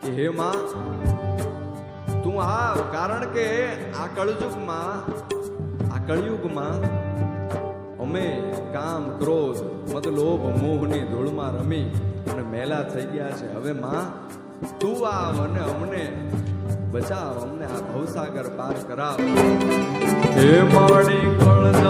કે હે માં તું આવ, કારણ કે આ કળયુગમાં અમે કામ ક્રોધ મત લોભ મોહની ધૂળમાં રમી અને મેલા થઈ ગયા છે. હવે માં તું આવ અને અમને બચાવ, અમને આ ભવસાગર પાર કરાવ. હે માડી કળજ